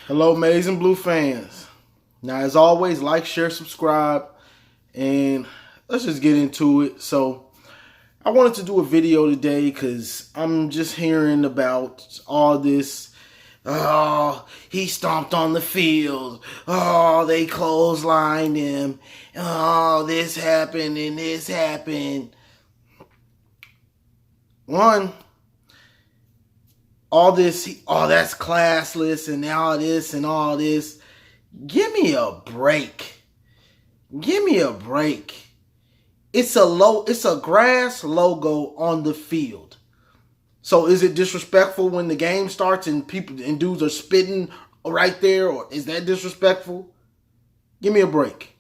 Hello, Amazing Blue fans. Now, as always, like, share, subscribe, and let's just get into it. So, I wanted to do a video today because I'm just hearing about all this. Oh, he stomped on the field. Oh, they clotheslined him. Oh, this happened and this happened. One, all this, oh, that's classless and all this and all this. Give me a break. Give me a break. It's a grass logo on the field. So is it disrespectful when the game starts and people and dudes are spitting right there, or is that disrespectful? Give me a break.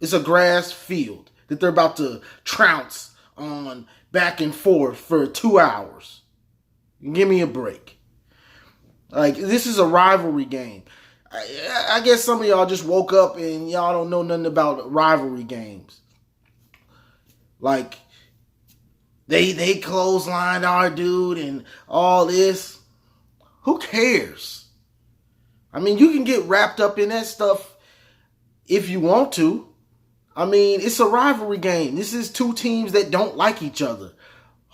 It's a grass field that they're about to trounce on back and forth for 2 hours. Give me a break. Like, this is a rivalry game. I guess some of y'all just woke up and y'all don't know nothing about rivalry games. Like, they clotheslined our dude and all this. Who cares? I mean, you can get wrapped up in that stuff if you want to. I mean, it's a rivalry game. This is two teams that don't like each other.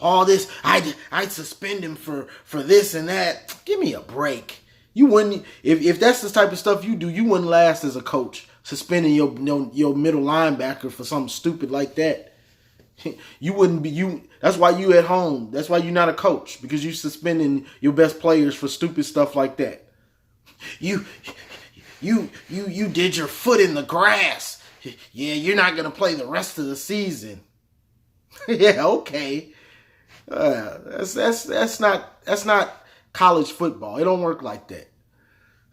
All this, I'd suspend him for this and that. Give me a break. You wouldn't, if that's the type of stuff you do, you wouldn't last as a coach, suspending your middle linebacker for something stupid like that. You wouldn't be, that's why you at home. That's why you're not a coach, because you suspending your best players for stupid stuff like that. You did your foot in the grass. Yeah, you're not going to play the rest of the season. Yeah, okay. That's not college football. It don't work like that.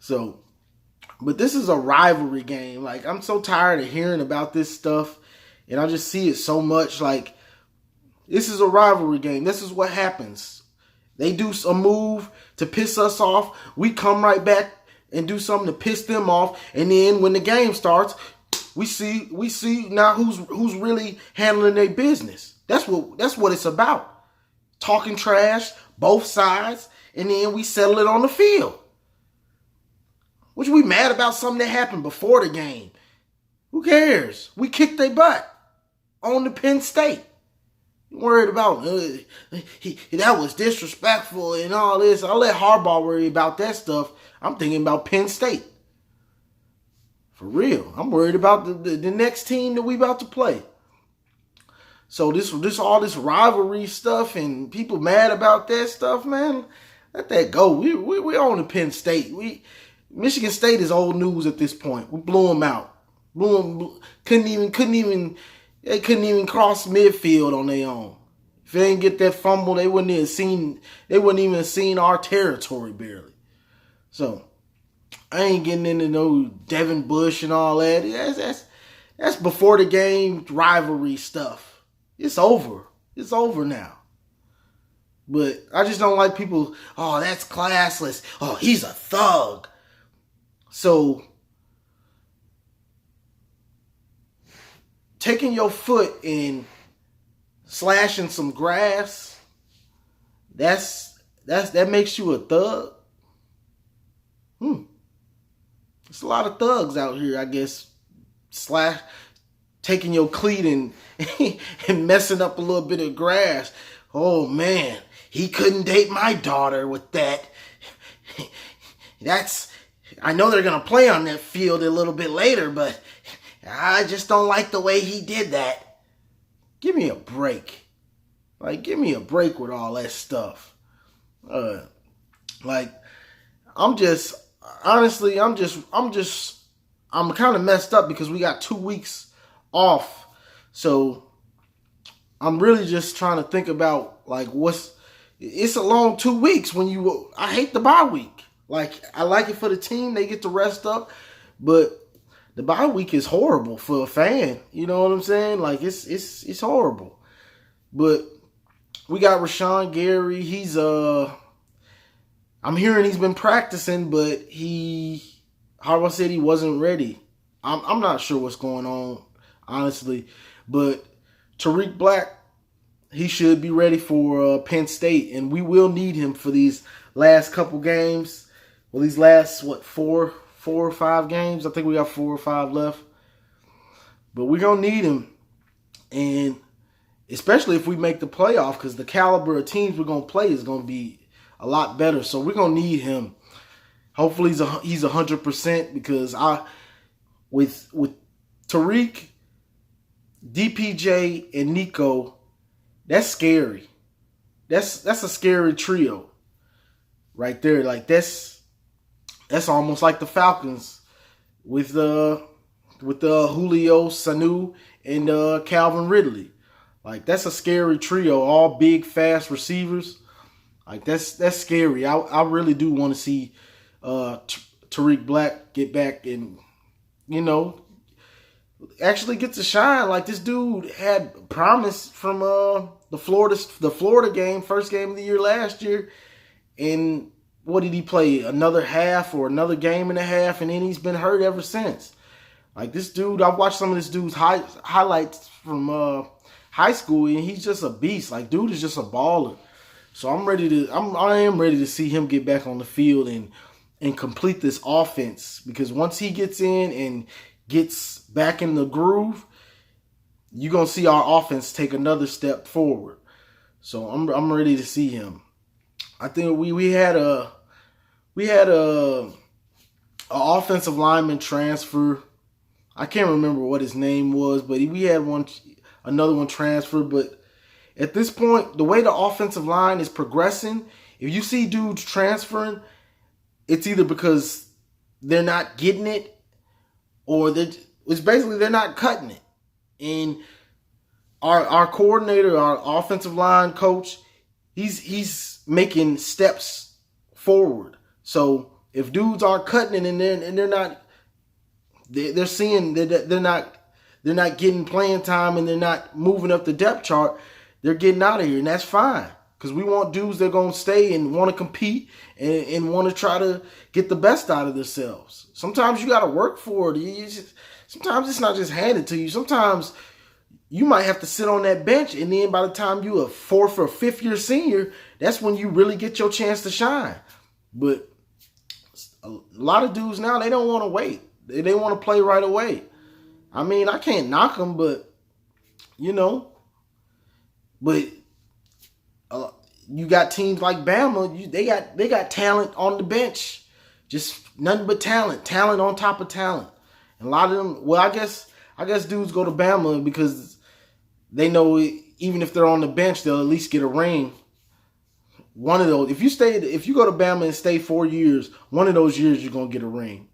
So, but this is a rivalry game. Like, I'm so tired of hearing about this stuff, and I just see it so much. Like, this is a rivalry game. This is what happens. They do a move to piss us off. We come right back and do something to piss them off, and then when the game starts, we see now who's really handling their business. That's what it's about. Talking trash, both sides, and then we settle it on the field. Which we mad about something that happened before the game. Who cares? We kicked their butt on the Penn State. Worried about that was disrespectful and all this. I'll let Harbaugh worry about that stuff. I'm thinking about Penn State. For real. I'm worried about the next team that we about to play. So all this rivalry stuff and people mad about that stuff, man. Let that go. We on the Penn State. Michigan State is old news at this point. We blew them out. Couldn't even cross midfield on their own. If they didn't get that fumble, they wouldn't even seen our territory barely. So I ain't getting into no Devin Bush and all that. That's before the game rivalry stuff. It's over. It's over now. But I just don't like people, oh, that's classless. Oh, he's a thug. So, taking your foot and slashing some grass, that makes you a thug? There's a lot of thugs out here, I guess, taking your cleat and messing up a little bit of grass. Oh, man, he couldn't date my daughter with that. I know they're going to play on that field a little bit later, but I just don't like the way he did that. Give me a break. Like, give me a break with all that stuff. I'm kind of messed up because we got 2 weeks off. So I'm really just trying to think about, like, it's a long 2 weeks I hate the bye week. Like, I like it for the team. They get to rest up, but the bye week is horrible for a fan. You know what I'm saying? Like, it's horrible. But we got Rashawn Gary. He's I'm hearing he's been practicing, but Harbaugh said he wasn't ready. I'm not sure what's going on, honestly. But Tariq Black, he should be ready for Penn State, and we will need him for these last couple games Well, these last, four or five games? I think we got 4 or 5 left. But we're going to need him. And especially if we make the playoff, because the caliber of teams we're going to play is going to be a lot better. So we're going to need him. Hopefully he's 100%, because with Tariq, DPJ, and Nico, that's scary. That's a scary trio right there. Like that's almost like the Falcons with Julio, Sanu, and Calvin Ridley. Like that's a scary trio, all big, fast receivers. Like that's scary. I really do want to see Tariq Black get back and actually get to shine. Like this dude had promise from the Florida game, first game of the year last year, and what did he play? Another half or another game and a half, and then he's been hurt ever since. Like this dude, I've watched some of this dude's highlights from high school, and he's just a beast. Like dude is just a baller. So I am ready to see him get back on the field and complete this offense, because once he gets in and gets back in the groove, you're gonna see our offense take another step forward. So I'm ready to see him. I think we had a offensive lineman transfer. I can't remember what his name was, but we had another one transfer. But at this point, the way the offensive line is progressing, if you see dudes transferring, it's either because they're not getting it, or they're not cutting it. And our coordinator, our offensive line coach, he's making steps forward. So if dudes aren't cutting it and they're seeing that they're not getting playing time and they're not moving up the depth chart, they're getting out of here, and that's fine. Because we want dudes that are going to stay and want to compete and want to try to get the best out of themselves. Sometimes you got to work for it. Sometimes it's not just handed to you. Sometimes you might have to sit on that bench, and then by the time you're a 4th or 5th year senior, that's when you really get your chance to shine. But a lot of dudes now, they don't want to wait. They want to play right away. I mean, I can't knock them, but you got teams like Bama. They got talent on the bench, just nothing but talent on top of talent. And a lot of them, well, I guess dudes go to Bama because they know even if they're on the bench, they'll at least get a ring. One of those, if you go to Bama and stay 4 years, one of those years you're gonna get a ring.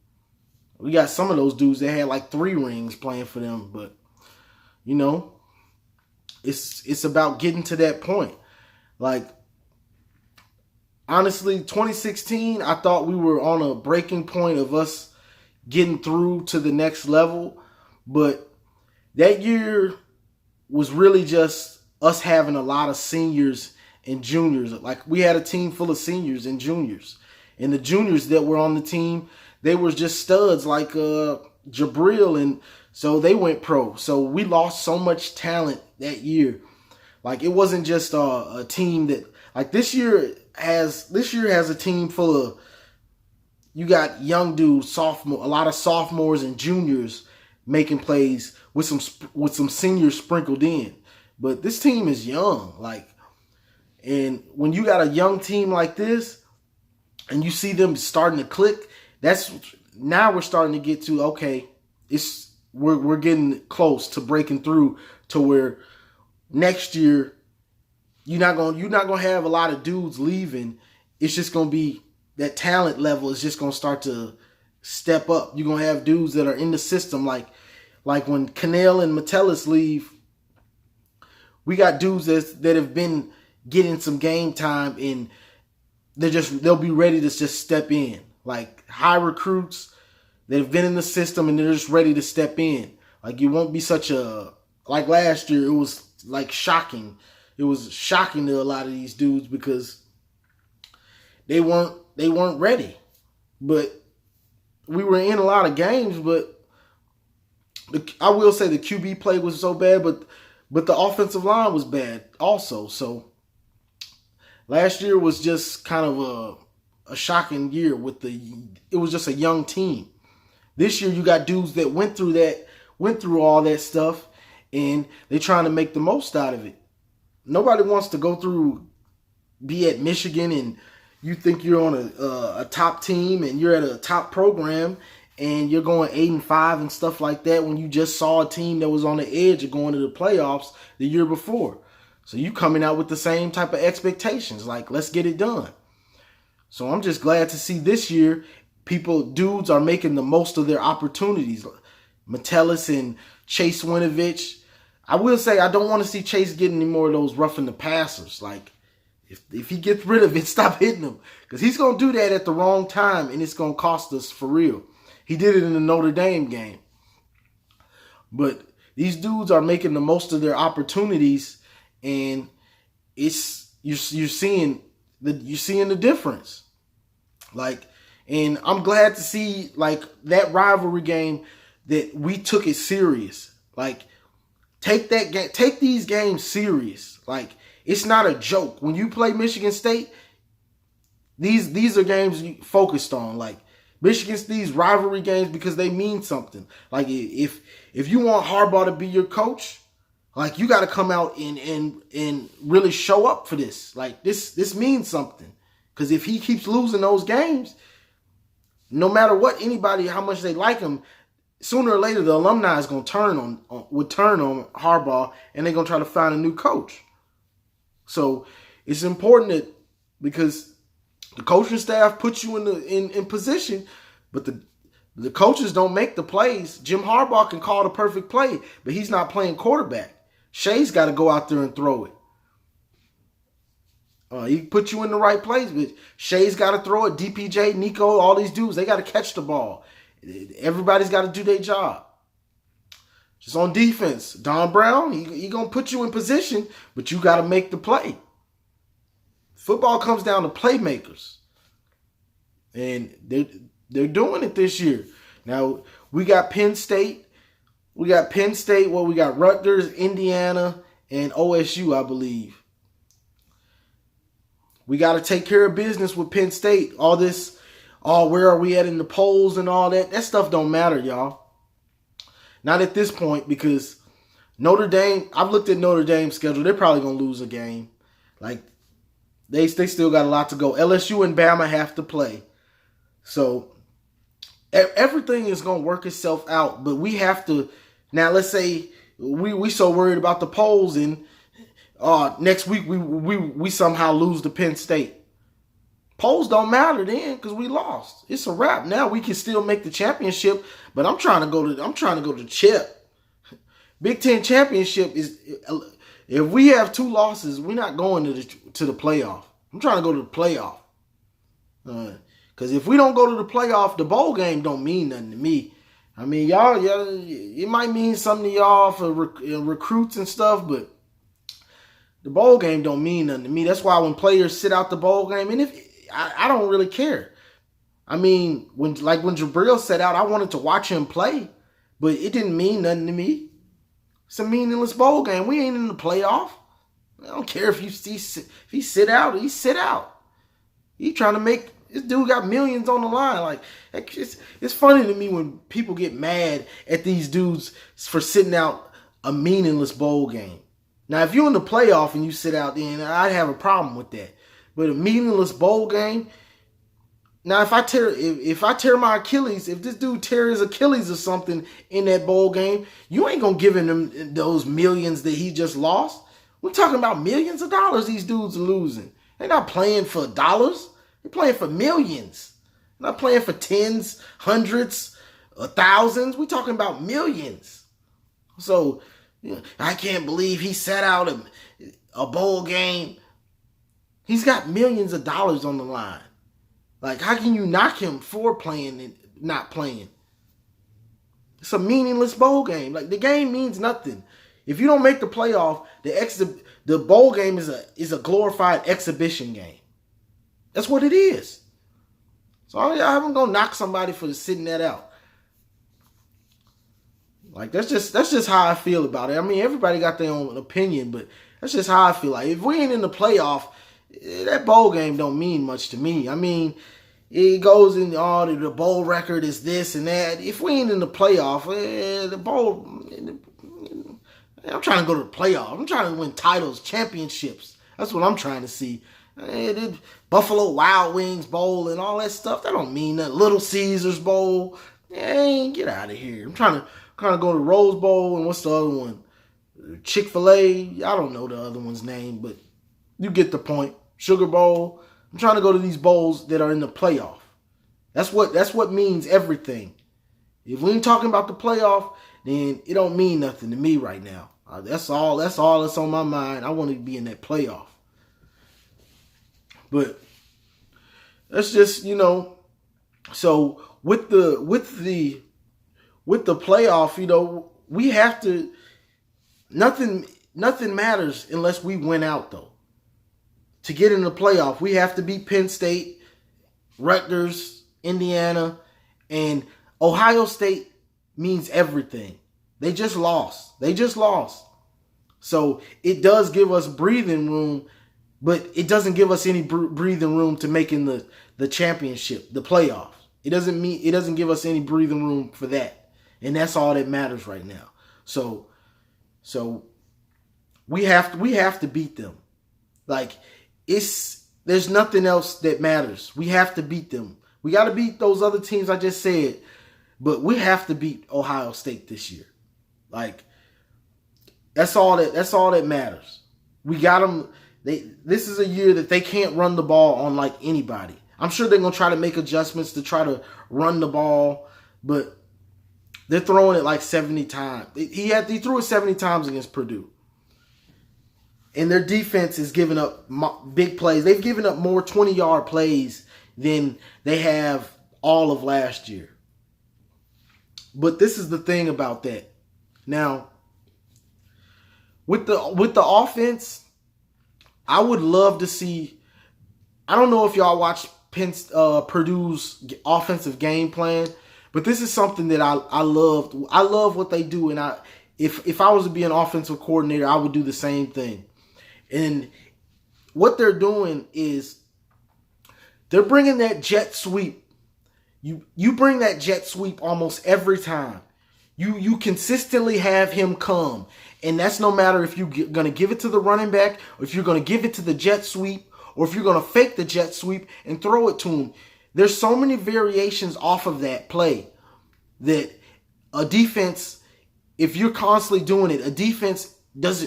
We got some of those dudes that had like 3 rings playing for them, but it's about getting to that point. Like, honestly, 2016, I thought we were on a breaking point of us getting through to the next level. But that year was really just us having a lot of seniors and juniors. Like, we had a team full of seniors and juniors. And the juniors that were on the team, they were just studs like Jabril. And so they went pro. So we lost so much talent that year. Like, it wasn't just a team that, like, this year has a team full of, you got young dudes, a lot of sophomores and juniors making plays with some seniors sprinkled in. But this team is young, like, and when you got a young team like this and you see them starting to click, now we're starting to get to, okay, we're getting close to breaking through to where next year you're not gonna have a lot of dudes leaving. It's just gonna be that talent level is just gonna start to step up. You're gonna have dudes that are in the system, like when Cannell and Metellus leave, we got dudes that have been getting some game time, and they'll be ready to just step in. Like high recruits that have been in the system and they're just ready to step in. Like, it won't be like last year, it was like shocking. It was shocking to a lot of these dudes because they weren't ready. But we were in a lot of games, but I will say the QB play was so bad, but the offensive line was bad also. So last year was just kind of a shocking year with it was just a young team. This year you got dudes that went through all that stuff, and they're trying to make the most out of it. Nobody wants to be at Michigan and you think you're on a top team and you're at a top program and you're going 8-5 and stuff like that when you just saw a team that was on the edge of going to the playoffs the year before. So you coming out with the same type of expectations, like, let's get it done. So I'm just glad to see this year dudes are making the most of their opportunities. Metellus and Chase Winovich. I will say I don't want to see Chase get any more of those roughing the passers. Like, if he gets rid of it, stop hitting him. Because he's going to do that at the wrong time, and it's going to cost us for real. He did it in the Notre Dame game. But these dudes are making the most of their opportunities, and you're seeing the difference. Like, and I'm glad to see, like, that rivalry game that we took it serious. Like, take these games serious. Like, it's not a joke. When you play Michigan State, these are games you focused on. Like, these rivalry games, because they mean something. Like, if you want Harbaugh to be your coach, like, you got to come out and really show up for this. Like, this means something. Because if he keeps losing those games, no matter what how much they like him, sooner or later the alumni is going to turn on Harbaugh, and they're going to try to find a new coach. So it's important because the coaching staff puts you in position, but the coaches don't make the plays. Jim Harbaugh can call the perfect play, but he's not playing quarterback. Shay's got to go out there and throw it. He put you in the right place, but Shay's got to throw it. DPJ, Nico, all these dudes, they got to catch the ball. Everybody's got to do their job. Just on defense, Don Brown, he going to put you in position, but you got to make the play. Football comes down to playmakers. And they're doing it this year. Now, we got Penn State. We got Rutgers, Indiana, and OSU, I believe. We got to take care of business with Penn State. Where are we at in the polls and all that? That stuff don't matter, y'all. Not at this point, because Notre Dame, I've looked at Notre Dame's schedule. They're probably going to lose a game. Like, they still got a lot to go. LSU and Bama have to play. So, everything is going to work itself out. But we have to, now let's say we so worried about the polls, and next week we somehow lose to Penn State. Polls don't matter then, because we lost. It's a wrap. Now we can still make the championship, but I'm trying to go to chip. Big Ten championship is, if we have 2 losses, we're not going to the playoff. I'm trying to go to the playoff. Because if we don't go to the playoff, the bowl game don't mean nothing to me. I mean, y'all, it might mean something to y'all for recruits and stuff, but the bowl game don't mean nothing to me. That's why when players sit out the bowl game, and I don't really care. I mean, when Jabril sat out, I wanted to watch him play, but it didn't mean nothing to me. It's a meaningless bowl game. We ain't in the playoff. I don't care if he sit out. He sit out. He trying to make, this dude got millions on the line. Like, it's funny to me when people get mad at these dudes for sitting out a meaningless bowl game. Now, if you're in the playoff and you sit out, then I'd have a problem with that. But a meaningless bowl game. Now, if I tear my Achilles, if this dude tears his Achilles or something in that bowl game, you ain't gonna give him those millions that he just lost. We're talking about millions of dollars these dudes are losing. They're not playing for dollars. They're playing for millions. They're not playing for tens, hundreds, thousands. We're talking about millions. So, I can't believe he sat out a bowl game. He's got millions of dollars on the line. Like, how can you knock him for playing and not playing? It's a meaningless bowl game. Like, the game means nothing. If you don't make the playoff, the bowl game is a glorified exhibition game. That's what it is. So I haven't gonna knock somebody for sitting that out. Like, that's just how I feel about it. I mean, everybody got their own opinion, but that's just how I feel. Like, if we ain't in the playoff, that bowl game don't mean much to me. I mean, it goes in, the bowl record is this and that. If we ain't in the playoff, the bowl, I'm trying to go to the playoff. I'm trying to win titles, championships. That's what I'm trying to see. Buffalo Wild Wings Bowl and all that stuff, that don't mean that. Little Caesars Bowl, get out of here. I'm trying to go to Rose Bowl, and what's the other one? Chick-fil-A. I don't know the other one's name, but you get the point. Sugar Bowl. I'm trying to go to these bowls that are in the playoff. That's what means everything. If we ain't talking about the playoff, then it don't mean nothing to me right now. That's all that's on my mind. I want to be in that playoff. But that's just, so with the playoff, we have to, nothing matters unless we win out, though. To get in the playoff, we have to beat Penn State, Rutgers, Indiana, and Ohio State means everything. They just lost. So it does give us breathing room, but it doesn't give us any breathing room to making the championship, the playoffs. It doesn't give us any breathing room for that. And that's all that matters right now. So we have to beat them. Like, there's nothing else that matters. We have to beat them. We got to beat those other teams I just said, but we have to beat Ohio State this year. Like, that's all that matters. We got them. This is a year that they can't run the ball on like anybody. I'm sure they're going to try to make adjustments to try to run the ball, but they're throwing it like 70 times. He threw it 70 times against Purdue. And their defense is giving up big plays. They've given up more 20-yard plays than they have all of last year. But this is the thing about that. Now, with the offense, I would love to see. I don't know if y'all watch Purdue's offensive game plan, but this is something that I loved. I love what they do, and if I was to be an offensive coordinator, I would do the same thing. And what they're doing is they're bringing that jet sweep. You bring that jet sweep almost every time. You consistently have him come. And that's no matter if you're going to give it to the running back, or if you're going to give it to the jet sweep, or if you're going to fake the jet sweep and throw it to him. There's so many variations off of that play that a defense, if you're constantly doing it, a defense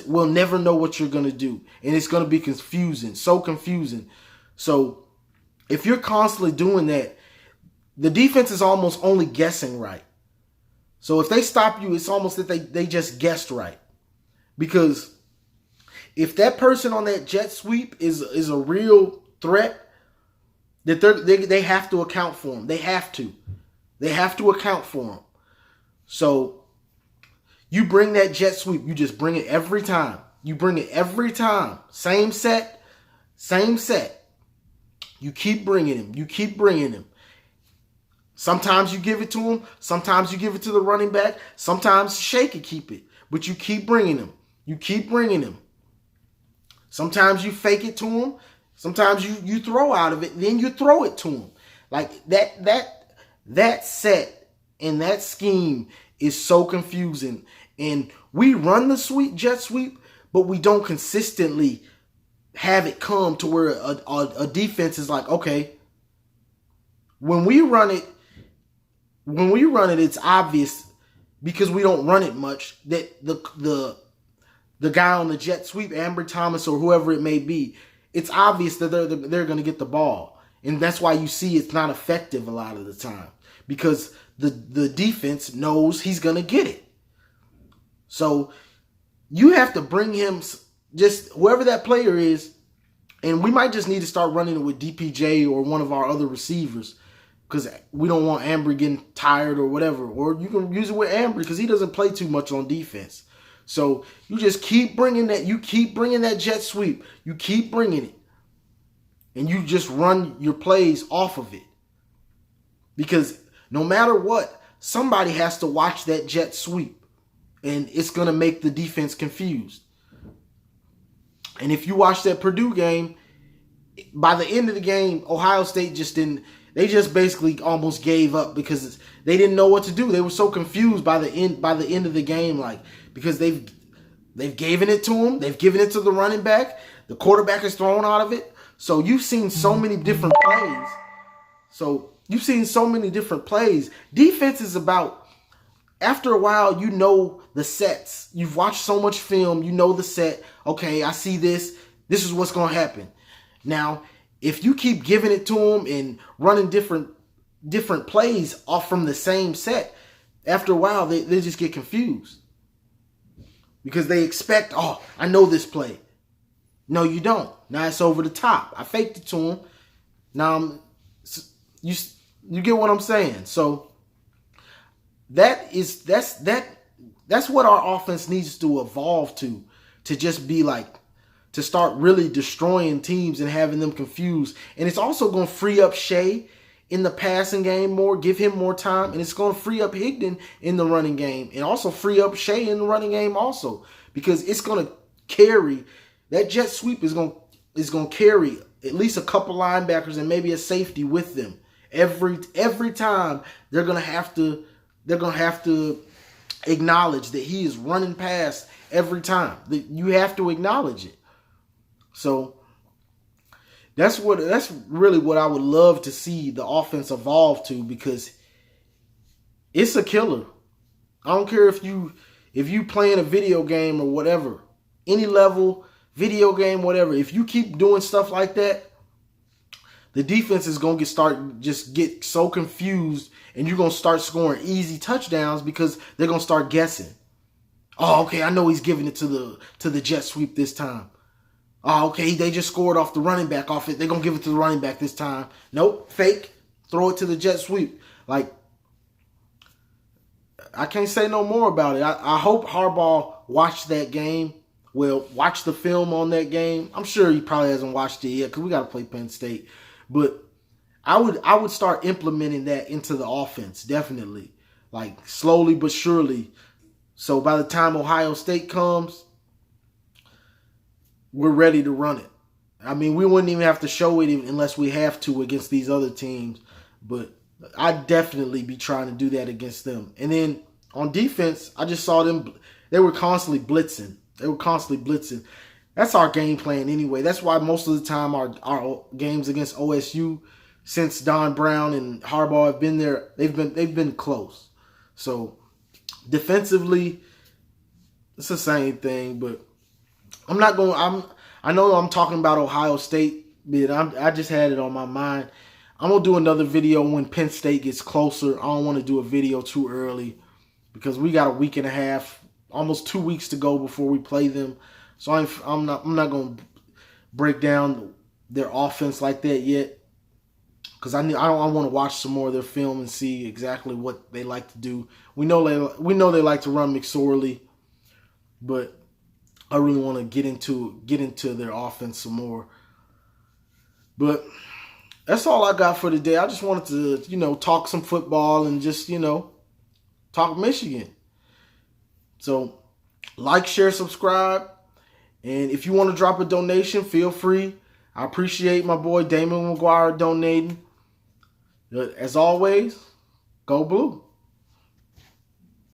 will never know what you're going to do. And it's going to be confusing, so confusing. So if you're constantly doing that, the defense is almost only guessing right. So if they stop you, it's almost that they just guessed right. Because if that person on that jet sweep is a real threat, that they have to account for them. They have to account for them. So you bring that jet sweep. You just bring it every time. Same set. You keep bringing him. Sometimes you give it to him. Sometimes you give it to the running back. Sometimes Shea can keep it. But you keep bringing him. Sometimes you fake it to him. Sometimes you throw out of it. Then you throw it to him. Like that set and that scheme is so confusing. And we run the jet sweep, but we don't consistently have it come to where a defense is like, okay, when we run it, it's obvious, because we don't run it much, that the guy on the jet sweep, Ambry Thomas or whoever it may be, it's obvious that they're going to get the ball. And that's why you see it's not effective a lot of the time, because the defense knows he's going to get it. So you have to bring him, just whoever that player is, and we might just need to start running it with DPJ or one of our other receivers, because we don't want Ambry getting tired or whatever. Or you can use it with Ambry because he doesn't play too much on defense. So you just keep bringing that. You keep bringing that jet sweep. You keep bringing it. And you just run your plays off of it. Because no matter what, somebody has to watch that jet sweep. And it's going to make the defense confused. And if you watch that Purdue game, by the end of the game, Ohio State just didn't. They just basically almost gave up because they didn't know what to do. They were so confused by the end of the game, like, because they've given it to him. They've given it to the running back. The quarterback is thrown out of it. So you've seen so many different plays. Defense is about, after a while, you know the sets. You've watched so much film, you know the set. Okay, I see this. This is what's going to happen. Now, if you keep giving it to them and running different plays off from the same set, after a while, they just get confused. Because they expect, oh, I know this play. No, you don't. Now it's over the top. I faked it to him. Now, you get what I'm saying. So, that's what our offense needs to evolve to just be like, to start really destroying teams and having them confused. And it's also going to free up Shea in the passing game more, give him more time, and it's going to free up Higdon in the running game, and also free up Shea in the running game also, because it's going to carry, that jet sweep is going to carry at least a couple linebackers and maybe a safety with them. Every time they're going to have to acknowledge that he is running past every time. You have to acknowledge it. So that's really what I would love to see the offense evolve to, because it's a killer. I don't care if you playing a video game or whatever, any level, video game, whatever. If you keep doing stuff like that, the defense is going to get so confused, and you're going to start scoring easy touchdowns because they're going to start guessing. Oh, okay, I know he's giving it to the jet sweep this time. Oh, okay, they just scored off the running back off it. They're going to give it to the running back this time. Nope, fake. Throw it to the jet sweep. Like, I can't say no more about it. I hope Harbaugh watched that game. Well, watch the film on that game. I'm sure he probably hasn't watched it yet because we got to play Penn State. But I would start implementing that into the offense, definitely. Like, slowly but surely. So by the time Ohio State comes, we're ready to run it. I mean, we wouldn't even have to show it unless we have to against these other teams. But I'd definitely be trying to do that against them. And then on defense, I just saw them. They were constantly blitzing. That's our game plan anyway. That's why most of the time our games against OSU, since Don Brown and Harbaugh have been there, they've been close. So defensively, it's the same thing. But I know I'm talking about Ohio State, but I just had it on my mind. I'm going to do another video when Penn State gets closer. I don't want to do a video too early because we got a week and a half, almost 2 weeks to go before we play them. So I'm not going to break down their offense like that yet, because I want to watch some more of their film and see exactly what they like to do. We know they like to run McSorley, but I really want to get into their offense some more. But that's all I got for today. I just wanted to, talk some football and just, talk Michigan. So, like, share, subscribe. And if you want to drop a donation, feel free. I appreciate my boy Damon McGuire donating. As always, go Blue.